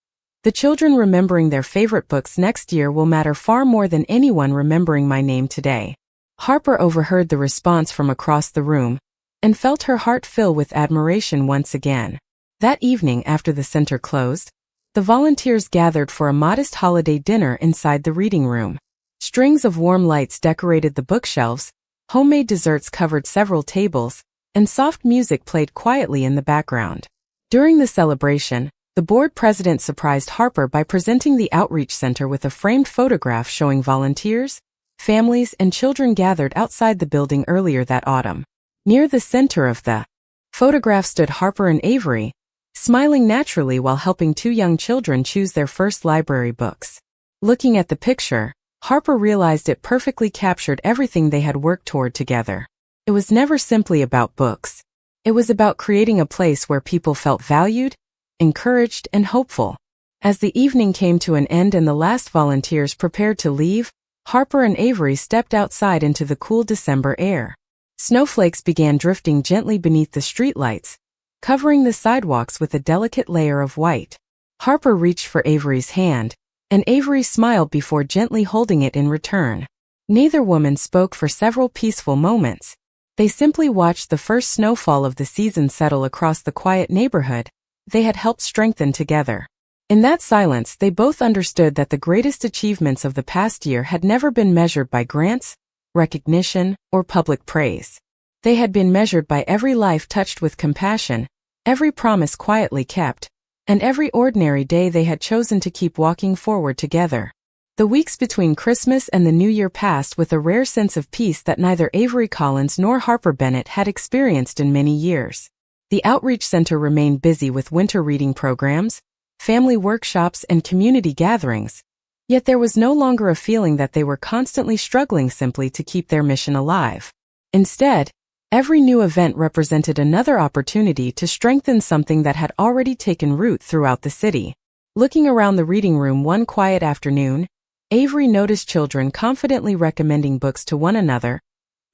"The children remembering their favorite books next year will matter far more than anyone remembering my name today." Harper overheard the response from across the room and felt her heart fill with admiration once again. That evening, after the center closed, the volunteers gathered for a modest holiday dinner inside the reading room. Strings of warm lights decorated the bookshelves, homemade desserts covered several tables, and soft music played quietly in the background. During the celebration, the board president surprised Harper by presenting the Outreach Center with a framed photograph showing volunteers, families, and children gathered outside the building earlier that autumn. Near the center of the photograph stood Harper and Avery, smiling naturally while helping two young children choose their first library books. Looking at the picture, Harper realized it perfectly captured everything they had worked toward together. It was never simply about books. It was about creating a place where people felt valued, encouraged, and hopeful. As the evening came to an end and the last volunteers prepared to leave, Harper and Avery stepped outside into the cool December air. Snowflakes began drifting gently beneath the streetlights, covering the sidewalks with a delicate layer of white. Harper reached for Avery's hand, and Avery smiled before gently holding it in return. Neither woman spoke for several peaceful moments. They simply watched the first snowfall of the season settle across the quiet neighborhood they had helped strengthen together. In that silence, they both understood that the greatest achievements of the past year had never been measured by grants, recognition, or public praise. They had been measured by every life touched with compassion, every promise quietly kept, and every ordinary day they had chosen to keep walking forward together. The weeks between Christmas and the New Year passed with a rare sense of peace that neither Avery Collins nor Harper Bennett had experienced in many years. The Outreach Center remained busy with winter reading programs, family workshops, and community gatherings, yet there was no longer a feeling that they were constantly struggling simply to keep their mission alive. Instead, every new event represented another opportunity to strengthen something that had already taken root throughout the city. Looking around the reading room one quiet afternoon, Avery noticed children confidently recommending books to one another,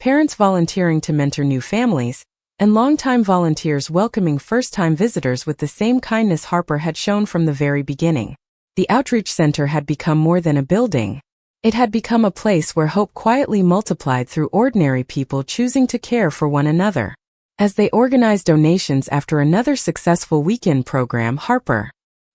parents volunteering to mentor new families, and longtime volunteers welcoming first-time visitors with the same kindness Harper had shown from the very beginning. The Outreach Center had become more than a building. It had become a place where hope quietly multiplied through ordinary people choosing to care for one another. As they organized donations after another successful weekend program, Harper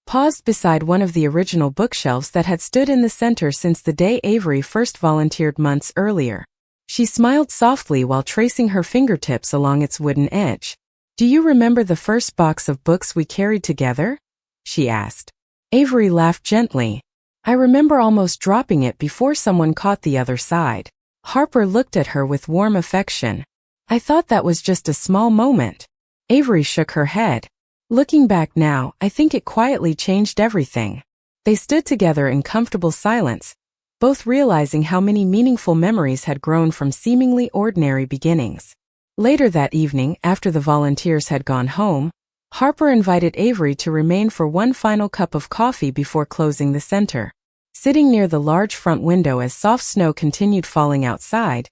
paused beside one of the original bookshelves that had stood in the center since the day Avery first volunteered months earlier. She smiled softly while tracing her fingertips along its wooden edge. "Do you remember the first box of books we carried together?" she asked. Avery laughed gently. "I remember almost dropping it before someone caught the other side." Harper looked at her with warm affection. "I thought that was just a small moment." Avery shook her head. "Looking back now, I think it quietly changed everything." They stood together in comfortable silence, both realizing how many meaningful memories had grown from seemingly ordinary beginnings. Later that evening, after the volunteers had gone home, Harper invited Avery to remain for one final cup of coffee before closing the center. Sitting near the large front window as soft snow continued falling outside,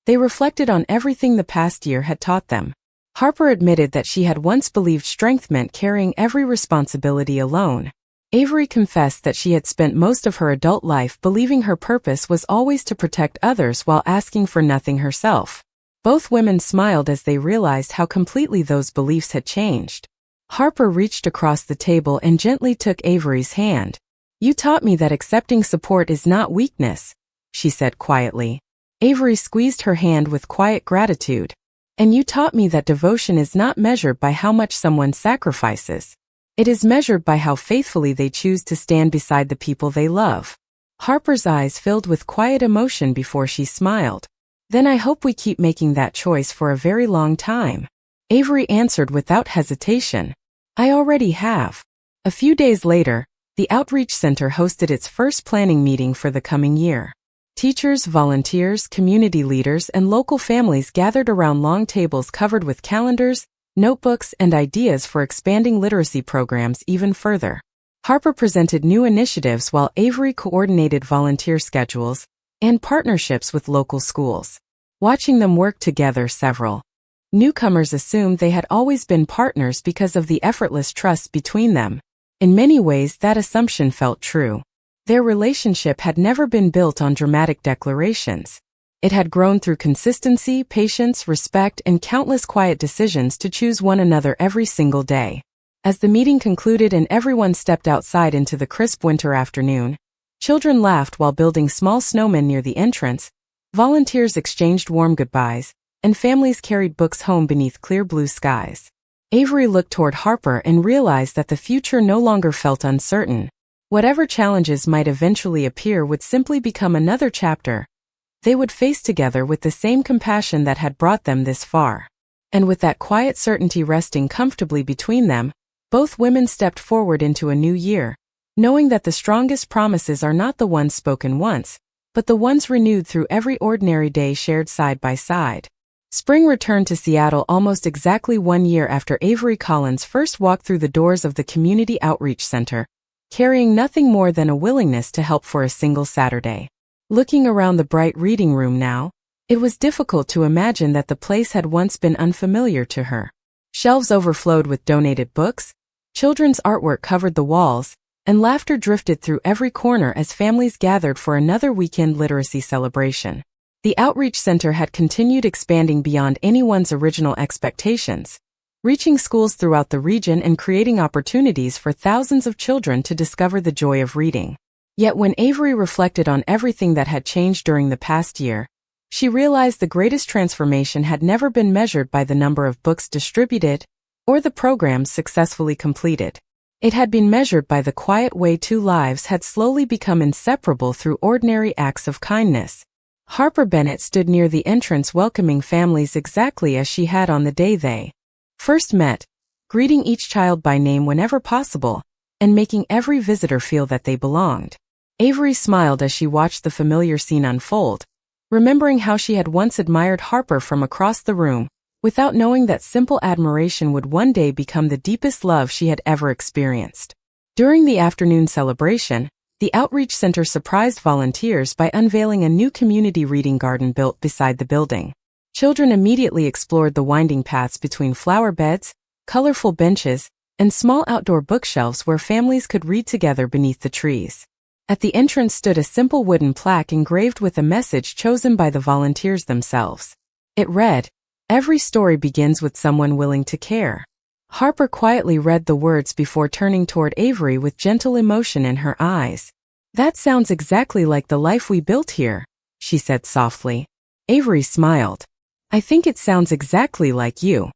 they reflected on everything the past year had taught them. Harper admitted that she had once believed strength meant carrying every responsibility alone. Avery confessed that she had spent most of her adult life believing her purpose was always to protect others while asking for nothing herself. Both women smiled as they realized how completely those beliefs had changed. Harper reached across the table and gently took Avery's hand. "You taught me that accepting support is not weakness," she said quietly. Avery squeezed her hand with quiet gratitude. "And you taught me that devotion is not measured by how much someone sacrifices. It is measured by how faithfully they choose to stand beside the people they love." Harper's eyes filled with quiet emotion before she smiled. "Then I hope we keep making that choice for a very long time." Avery answered without hesitation. "I already have." A few days later, the Outreach Center hosted its first planning meeting for the coming year. Teachers, volunteers, community leaders, and local families gathered around long tables covered with calendars, notebooks, and ideas for expanding literacy programs even further. Harper presented new initiatives while Avery coordinated volunteer schedules and partnerships with local schools. Watching them work together, several newcomers assumed they had always been partners because of the effortless trust between them. In many ways, that assumption felt true. Their relationship had never been built on dramatic declarations. It had grown through consistency, patience, respect, and countless quiet decisions to choose one another every single day. As the meeting concluded and everyone stepped outside into the crisp winter afternoon, children laughed while building small snowmen near the entrance, volunteers exchanged warm goodbyes, and families carried books home beneath clear blue skies. Avery looked toward Harper and realized that the future no longer felt uncertain. Whatever challenges might eventually appear would simply become another chapter they would face together with the same compassion that had brought them this far. And with that quiet certainty resting comfortably between them, both women stepped forward into a new year, knowing that the strongest promises are not the ones spoken once, but the ones renewed through every ordinary day shared side by side. Spring returned to Seattle almost exactly 1 year after Avery Collins first walked through the doors of the Community Outreach Center, carrying nothing more than a willingness to help for a single Saturday. Looking around the bright reading room now, it was difficult to imagine that the place had once been unfamiliar to her. Shelves overflowed with donated books, children's artwork covered the walls, and laughter drifted through every corner as families gathered for another weekend literacy celebration. The Outreach Center had continued expanding beyond anyone's original expectations, reaching schools throughout the region and creating opportunities for thousands of children to discover the joy of reading. Yet when Avery reflected on everything that had changed during the past year, she realized the greatest transformation had never been measured by the number of books distributed or the programs successfully completed. It had been measured by the quiet way two lives had slowly become inseparable through ordinary acts of kindness. Harper Bennett stood near the entrance welcoming families exactly as she had on the day they first met, greeting each child by name whenever possible, and making every visitor feel that they belonged. Avery smiled as she watched the familiar scene unfold, remembering how she had once admired Harper from across the room, without knowing that simple admiration would one day become the deepest love she had ever experienced. During the afternoon celebration, the Outreach Center surprised volunteers by unveiling a new community reading garden built beside the building. Children immediately explored the winding paths between flower beds, colorful benches, and small outdoor bookshelves where families could read together beneath the trees. At the entrance stood a simple wooden plaque engraved with a message chosen by the volunteers themselves. It read, "Every story begins with someone willing to care." Harper quietly read the words before turning toward Avery with gentle emotion in her eyes. "That sounds exactly like the life we built here," she said softly. Avery smiled. "I think it sounds exactly like you."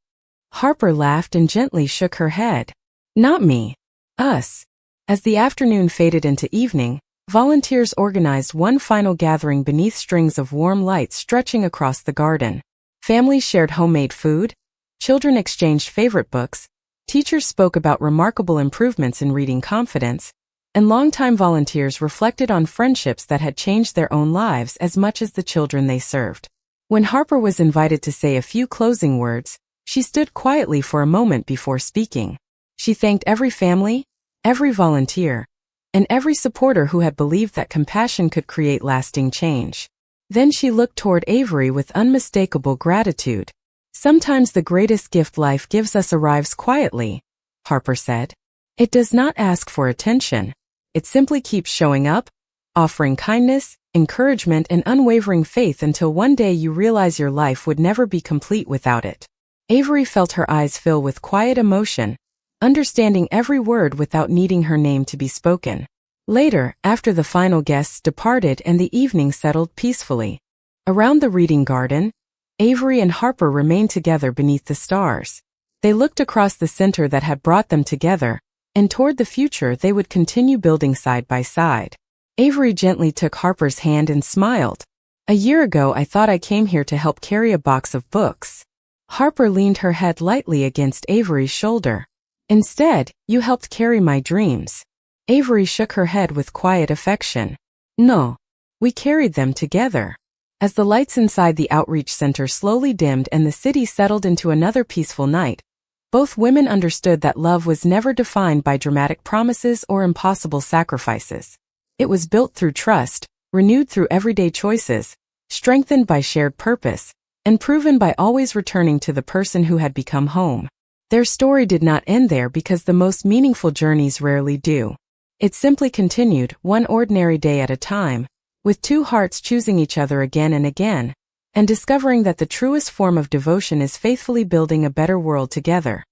Harper laughed and gently shook her head. "Not me. Us." As the afternoon faded into evening, volunteers organized one final gathering beneath strings of warm lights stretching across the garden. Families shared homemade food, children exchanged favorite books, teachers spoke about remarkable improvements in reading confidence, and longtime volunteers reflected on friendships that had changed their own lives as much as the children they served. When Harper was invited to say a few closing words, she stood quietly for a moment before speaking. She thanked every family, every volunteer, and every supporter who had believed that compassion could create lasting change. Then she looked toward Avery with unmistakable gratitude. "Sometimes the greatest gift life gives us arrives quietly," Harper said. "It does not ask for attention. It simply keeps showing up, offering kindness, encouragement, and unwavering faith until one day you realize your life would never be complete without it." Avery felt her eyes fill with quiet emotion, understanding every word without needing her name to be spoken. Later, after the final guests departed and the evening settled peacefully, around the reading garden, Avery and Harper remained together beneath the stars. They looked across the center that had brought them together, and toward the future they would continue building side by side. Avery gently took Harper's hand and smiled. "A year ago I thought I came here to help carry a box of books." Harper leaned her head lightly against Avery's shoulder. "Instead, you helped carry my dreams." Avery shook her head with quiet affection. "No, we carried them together." As the lights inside the Outreach Center slowly dimmed and the city settled into another peaceful night, both women understood that love was never defined by dramatic promises or impossible sacrifices. It was built through trust, renewed through everyday choices, strengthened by shared purpose, and proven by always returning to the person who had become home. Their story did not end there because the most meaningful journeys rarely do. It simply continued, one ordinary day at a time, with two hearts choosing each other again and again, and discovering that the truest form of devotion is faithfully building a better world together.